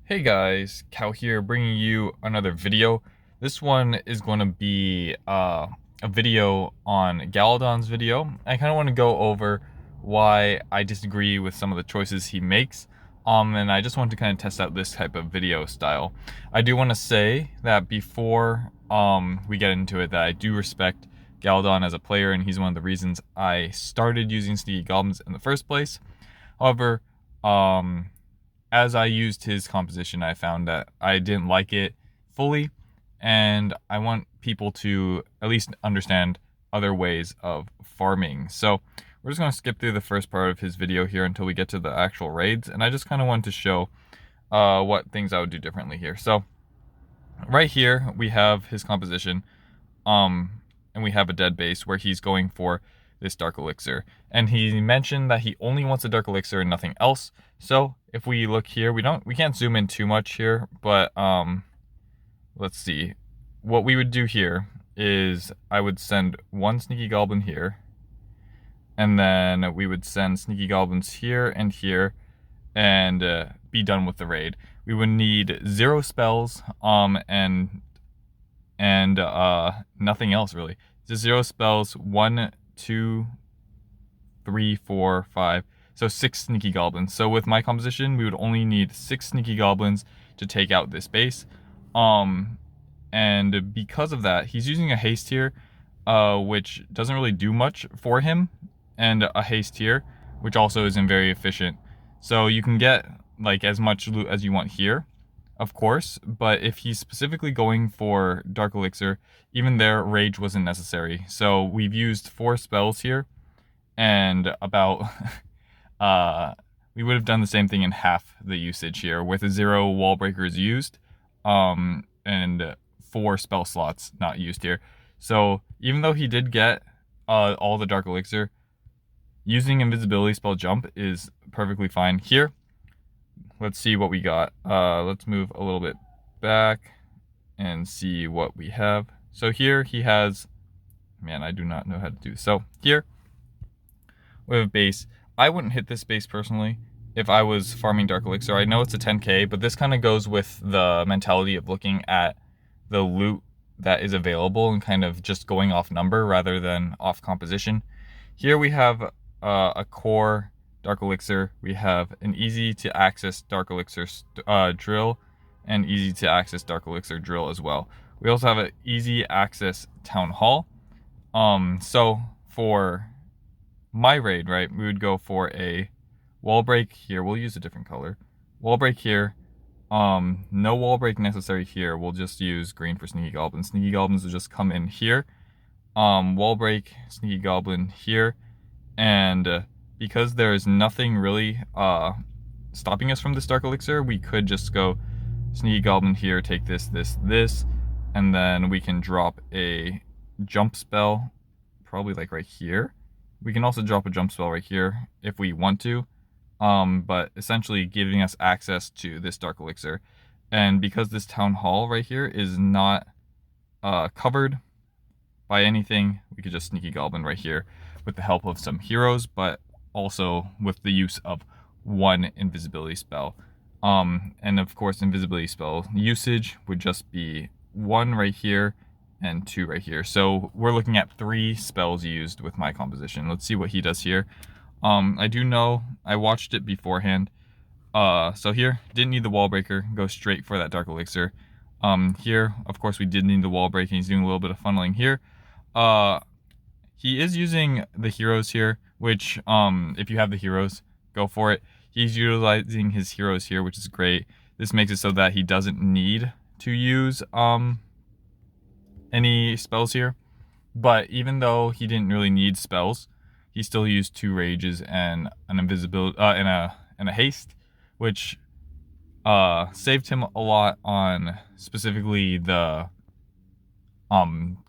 Hey guys, Cal here, bringing you another video. This one is going to be a video on Galadon's video. I kind of want to go over why I disagree with some of the choices he makes, and I just want to kind of test out this type of video style. I do want to say that before we get into it, that I do respect Galadon as a player, and he's one of the reasons I started using Sneaky Goblins in the first place. However, as I used his composition, I found that I didn't like it fully, and I want people to at least understand other ways of farming. So we're just going to skip through the first part of his video here until we get to the actual raids, and I just kind of wanted to show what things I would do differently here. So right here we have his composition, and we have a dead base where he's going for this dark elixir, and he mentioned that he only wants a dark elixir and nothing else. So if we look here, we can't zoom in too much here, but let's see. What we would do here is I would send one sneaky goblin here, and then we would send sneaky goblins here and here, and be done with the raid. We would need 0 spells and nothing else really. Just 0 spells, 1, 2, 3, 4, 5. So 6 sneaky goblins. So with my composition, we would only need 6 sneaky goblins to take out this base. And because of that, he's using a haste here, which doesn't really do much for him, and a haste here, which also isn't very efficient. So you can get like as much loot as you want here, of course, but if he's specifically going for Dark Elixir, even there, Rage wasn't necessary. So we've used 4 spells here, and about, we would have done the same thing in half the usage here, with 0 wall breakers used, and 4 spell slots not used here. So even though he did get all the Dark Elixir, using invisibility spell jump is perfectly fine here. Let's see what we got. Let's move a little bit back and see what we have. So here he has, man, I do not know how to do this. So here we have a base. I wouldn't hit this base personally if I was farming Dark Elixir. I know it's a 10k, but this kind of goes with the mentality of looking at the loot that is available and kind of just going off number rather than off composition. Here we have a core Dark Elixir. We have an easy to access Dark Elixir drill and easy to access Dark Elixir drill as well. We also have an easy access Town Hall. So for my raid, right, we would go for a wall break here. We'll use a different color. Wall break here. No wall break necessary here. We'll just use green for Sneaky Goblins. Sneaky Goblins will just come in here. Wall break, Sneaky Goblin here. And because there's nothing really stopping us from this Dark Elixir, we could just go Sneaky Goblin here, take this, and then we can drop a jump spell, probably like right here. We can also drop a jump spell right here if we want to, but essentially giving us access to this Dark Elixir. And because this Town Hall right here is not covered by anything, we could just Sneaky Goblin right here with the help of some heroes, but also with the use of 1 invisibility spell. And of course, invisibility spell usage would just be 1 right here and 2 right here. So we're looking at 3 spells used with my composition. Let's see what he does here. I do know, I watched it beforehand. So here, didn't need the wall breaker, go straight for that Dark Elixir. Here, of course, we did need the wall break, and he's doing a little bit of funneling here. He is using the heroes here, which, if you have the heroes, go for it. He's utilizing his heroes here, which is great. This makes it so that he doesn't need to use any spells here. But even though he didn't really need spells, he still used 2 rages and an invisibility and a haste, which saved him a lot on specifically the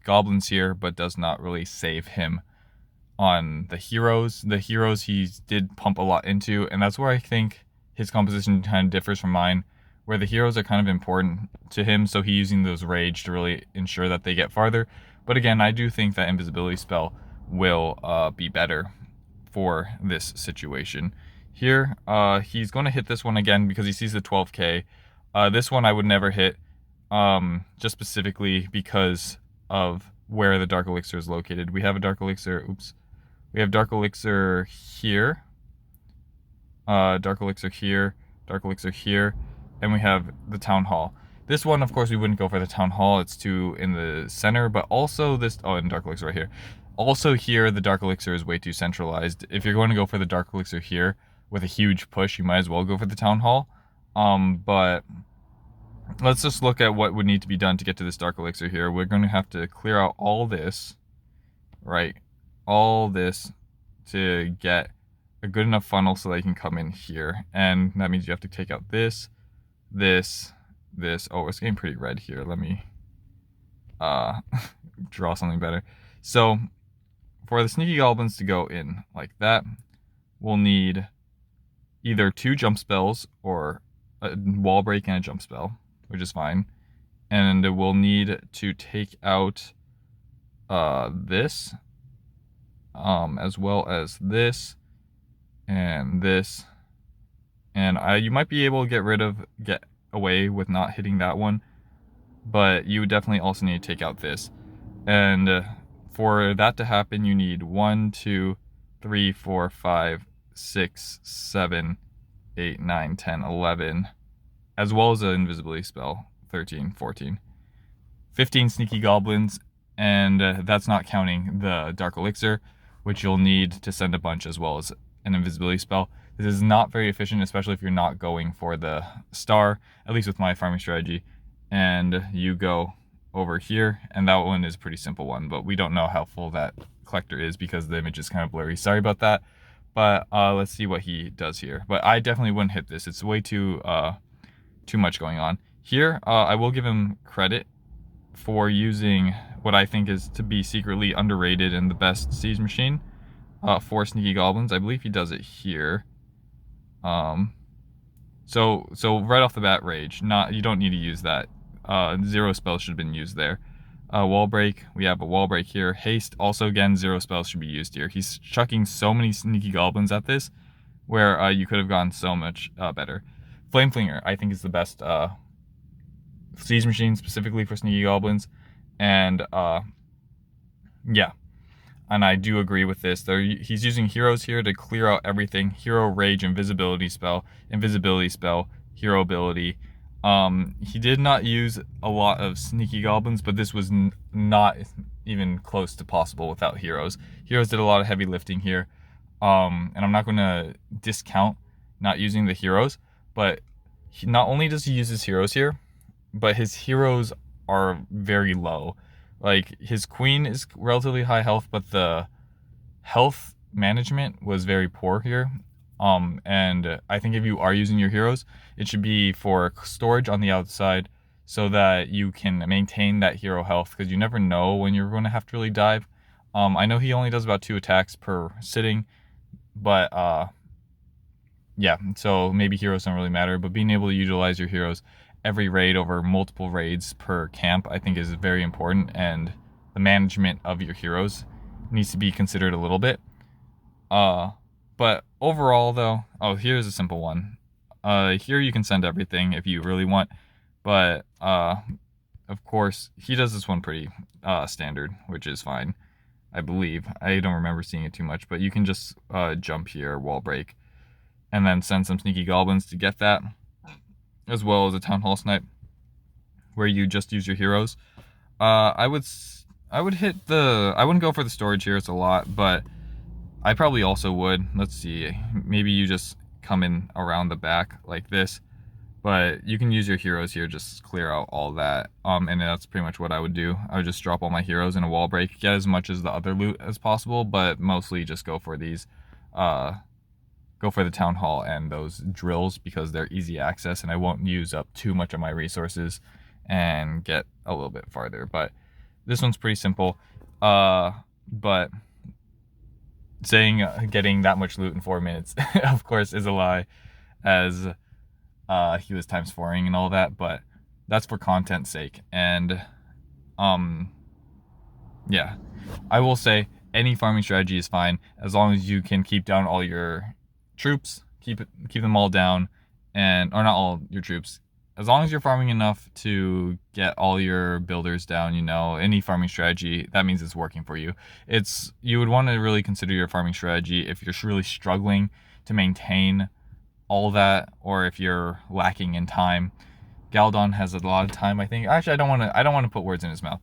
goblins here, but does not really save him on the heroes. The heroes he did pump a lot into, and that's where I think his composition kind of differs from mine, where the heroes are kind of important to him, so he's using those rage to really ensure that they get farther. But again, I do think that invisibility spell will be better for this situation. Here, he's going to hit this one again because he sees the 12k. This one I would never hit, just specifically because of where the Dark Elixir is located. We have a Dark Elixir, we have Dark Elixir here, Dark Elixir here, Dark Elixir here, and we have the Town Hall. This one, of course, we wouldn't go for the Town Hall. It's too in the center, but also this, and Dark Elixir right here. Also here, the Dark Elixir is way too centralized. If you're going to go for the Dark Elixir here with a huge push, you might as well go for the Town Hall. But let's just look at what would need to be done to get to this Dark Elixir here. We're going to have to clear out all this, right? All this to get a good enough funnel so they can come in here. And that means you have to take out this, this, this. Oh, it's getting pretty red here. Let me draw something better. So for the Sneaky Goblins to go in like that, we'll need either 2 jump spells or a wall break and a jump spell, which is fine. And we'll need to take out this, as well as this and this. And you might be able to get away with not hitting that one, but you would definitely also need to take out this. And for that to happen, you need 1, 2, 3, 4, 5, 6, 7, 8, 9, 10, 11, as well as an invisibility spell, 13, 14, 15 Sneaky Goblins, and that's not counting the Dark Elixir, which you'll need to send a bunch, as well as an invisibility spell. This is not very efficient, especially if you're not going for the star, at least with my farming strategy. And you go over here, and that one is a pretty simple one, but we don't know how full that collector is because the image is kind of blurry. Sorry about that. But let's see what he does here. But I definitely wouldn't hit this. It's way too much going on. Here, I will give him credit for using what I think is to be secretly underrated and the best siege machine for Sneaky Goblins. I believe he does it here. So right off the bat, Rage. You don't need to use that. 0 spells should have been used there. Wall break, we have a wall break here. Haste, also again, 0 spells should be used here. He's chucking so many Sneaky Goblins at this, where you could have gone so much better. Flame Flinger, I think, is the best siege machine specifically for Sneaky Goblins. And yeah, and I do agree with this. He's using heroes here to clear out everything. Hero, Rage, invisibility spell, hero ability. He did not use a lot of Sneaky Goblins, but this was not even close to possible without heroes. Heroes did a lot of heavy lifting here. And I'm not going to discount not using the heroes, but not only does he use his heroes here, but his heroes are very low. Like, his queen is relatively high health, but the health management was very poor here. And I think if you are using your heroes, it should be for storage on the outside so that you can maintain that hero health, because you never know when you're going to have to really dive. I know he only does about 2 attacks per sitting, but yeah, so maybe heroes don't really matter, but being able to utilize your heroes every raid over multiple raids per camp, I think, is very important, and the management of your heroes needs to be considered a little bit. But overall, though, here's a simple one. Here you can send everything if you really want, but of course, he does this one pretty standard, which is fine, I believe. I don't remember seeing it too much, but you can just jump here, wall break, and then send some Sneaky Goblins to get that, as well as a Town Hall snipe, where you just use your heroes. I would hit the... I wouldn't go for the storage here, it's a lot, but I probably also would. Let's see, maybe you just come in around the back like this, but you can use your heroes here, just clear out all that. And that's pretty much what I would do. I would just drop all my heroes in a wall break, get as much as the other loot as possible, but mostly just go for these, go for the Town Hall and those drills, because they're easy access and I won't use up too much of my resources and get a little bit farther. But this one's pretty simple. But saying getting that much loot in 4 minutes, of course, is a lie, as he was times 4ing and all that, but that's for content's sake. And yeah, I will say any farming strategy is fine as long as you can keep down all your troops, keep them all down, or not all your troops, as long as you're farming enough to get all your builders down, you know, any farming strategy, that means it's working for you. You would want to really consider your farming strategy if you're really struggling to maintain all that, or if you're lacking in time. Galadon has a lot of time, I think. Actually, I don't want to put words in his mouth.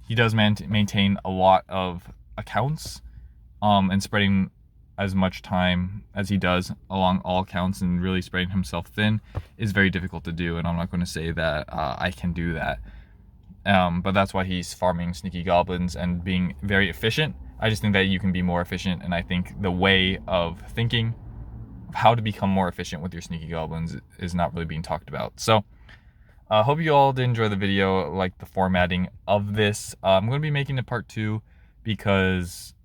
He does maintain a lot of accounts, and spreading as much time as he does along all accounts and really spreading himself thin is very difficult to do, and I'm not going to say that I can do that. But that's why he's farming sneaky goblins and being very efficient. I just think that you can be more efficient, and I think the way of thinking of how to become more efficient with your sneaky goblins is not really being talked about. So hope you all did enjoy the video, like the formatting of this. I'm going to be making a part 2 because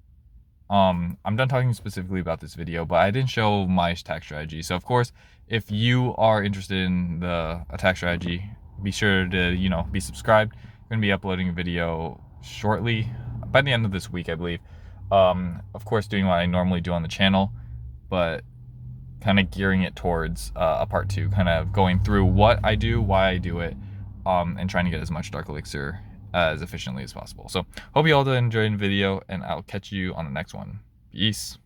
I'm done talking specifically about this video, but I didn't show my attack strategy. So of course, if you are interested in the attack strategy, be sure to, you know, be subscribed. I'm going to be uploading a video shortly, by the end of this week, I believe. Of course, doing what I normally do on the channel, but kind of gearing it towards a part 2, kind of going through what I do, why I do it, and trying to get as much Dark Elixir as efficiently as possible. So hope you all did enjoy the video, and I'll catch you on the next one. Peace.